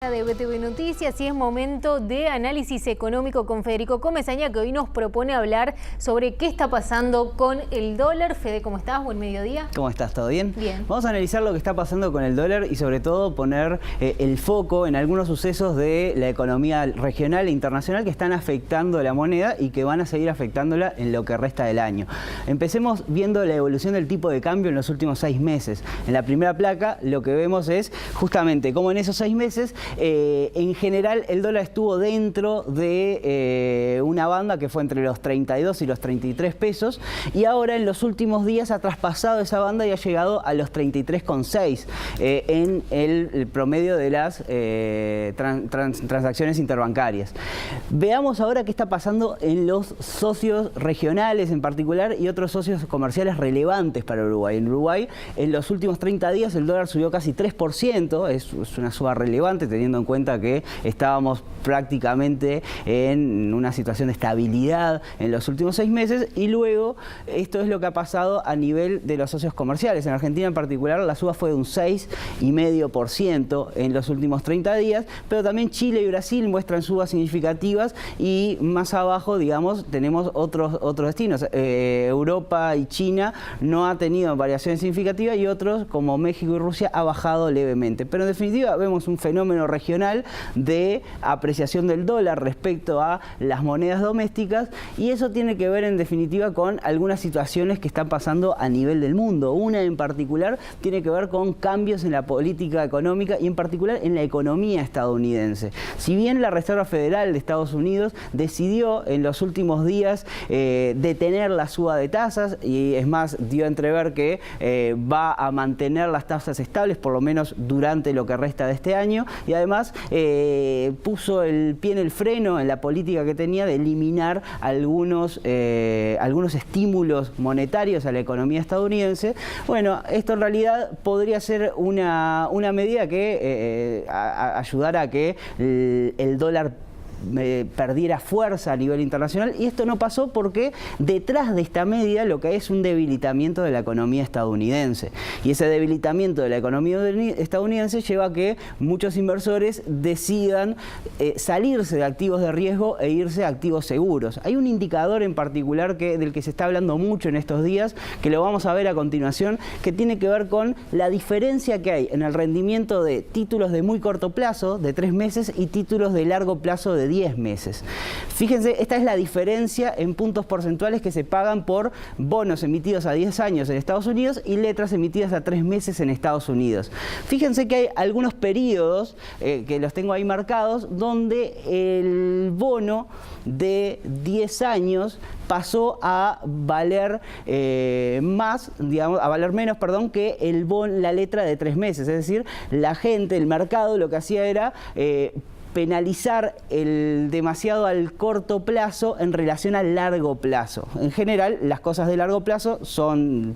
De BTV Noticias y es momento de análisis económico con Federico Comesaña, que hoy nos propone hablar sobre qué está pasando con el dólar. Fede, ¿cómo estás? Buen mediodía. ¿Cómo estás? ¿Todo bien? Bien. Vamos a analizar lo que está pasando con el dólar y sobre todo poner el foco en algunos sucesos de la economía regional e internacional que están afectando la moneda y que van a seguir afectándola en lo que resta del año. Empecemos viendo la evolución del tipo de cambio en los últimos 6 meses. En la primera placa lo que vemos es justamente cómo en esos 6 meses en general el dólar estuvo dentro de una banda que fue entre los 32 y los 33 pesos y ahora en los últimos días ha traspasado esa banda y ha llegado a los 33,6 en el promedio de las transacciones interbancarias. Veamos ahora qué está pasando en los socios regionales en particular y otros socios comerciales relevantes para Uruguay. En Uruguay en los últimos 30 días el dólar subió casi 3%, es una suba relevante teniendo en cuenta que estábamos prácticamente en una situación de estabilidad en los últimos 6 meses y luego esto es lo que ha pasado a nivel de los socios comerciales. En Argentina en particular la suba fue de un 6,5% en los últimos 30 días, pero también Chile y Brasil muestran subas significativas y más abajo, digamos, tenemos otros destinos. Europa y China no ha tenido variaciones significativas y otros como México y Rusia ha bajado levemente. Pero en definitiva vemos un fenómeno regional de apreciación del dólar respecto a las monedas domésticas y eso tiene que ver en definitiva con algunas situaciones que están pasando a nivel del mundo. Una en particular tiene que ver con cambios en la política económica y en particular en la economía estadounidense. Si bien la Reserva Federal de Estados Unidos decidió en los últimos días detener la suba de tasas y es más dio a entrever que va a mantener las tasas estables por lo menos durante lo que resta de este año y además puso el pie en el freno en la política que tenía de eliminar algunos estímulos monetarios a la economía estadounidense. Bueno, esto en realidad podría ser una medida que ayudara a que el dólar perdiera fuerza a nivel internacional y esto no pasó porque detrás de esta medida lo que hay es un debilitamiento de la economía estadounidense y ese debilitamiento de la economía estadounidense lleva a que muchos inversores decidan salirse de activos de riesgo e irse a activos seguros. Hay un indicador en particular del que se está hablando mucho en estos días, que lo vamos a ver a continuación, que tiene que ver con la diferencia que hay en el rendimiento de títulos de muy corto plazo, de 3 meses, y títulos de largo plazo de 10 meses. Fíjense, esta es la diferencia en puntos porcentuales que se pagan por bonos emitidos a 10 años en Estados Unidos y letras emitidas a 3 meses en Estados Unidos. Fíjense que hay algunos periodos, que los tengo ahí marcados, donde el bono de 10 años pasó a valer menos, perdón, que la letra de 3 meses. Es decir, la gente, el mercado, lo que hacía era penalizar demasiado al corto plazo en relación al largo plazo. En general, las cosas de largo plazo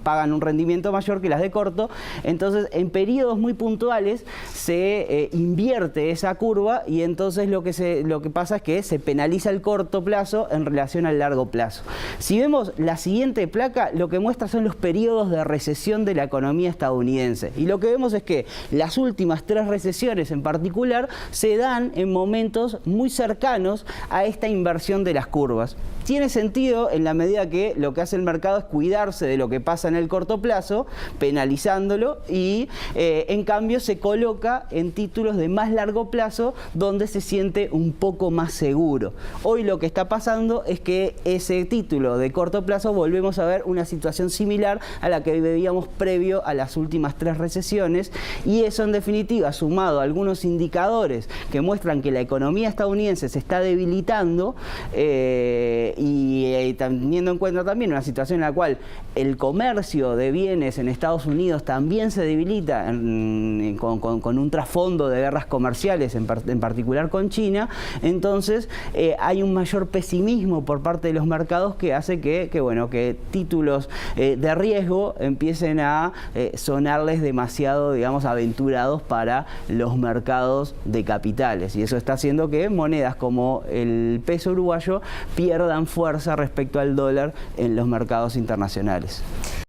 pagan un rendimiento mayor que las de corto, entonces en periodos muy puntuales se invierte esa curva y entonces lo que pasa es que se penaliza el corto plazo en relación al largo plazo. Si vemos la siguiente placa, lo que muestra son los periodos de recesión de la economía estadounidense y lo que vemos es que las últimas 3 recesiones en particular se dan en momentos muy cercanos a esta inversión de las curvas. Tiene sentido en la medida que lo que hace el mercado es cuidarse de lo que pasa en el corto plazo, penalizándolo y en cambio se coloca en títulos de más largo plazo donde se siente un poco más seguro. Hoy lo que está pasando es que ese título de corto plazo volvemos a ver una situación similar a la que veíamos previo a las últimas 3 recesiones y eso en definitiva sumado a algunos indicadores que muestran que la economía estadounidense se está debilitando y teniendo en cuenta también una situación en la cual el comercio de bienes en Estados Unidos también se debilita con un trasfondo de guerras comerciales, en particular con China, entonces hay un mayor pesimismo por parte de los mercados que hace que títulos de riesgo empiecen a sonarles demasiado, digamos, aventurados para los mercados de capitales y eso está haciendo que monedas como el peso uruguayo pierdan fuerza respecto al dólar en los mercados internacionales.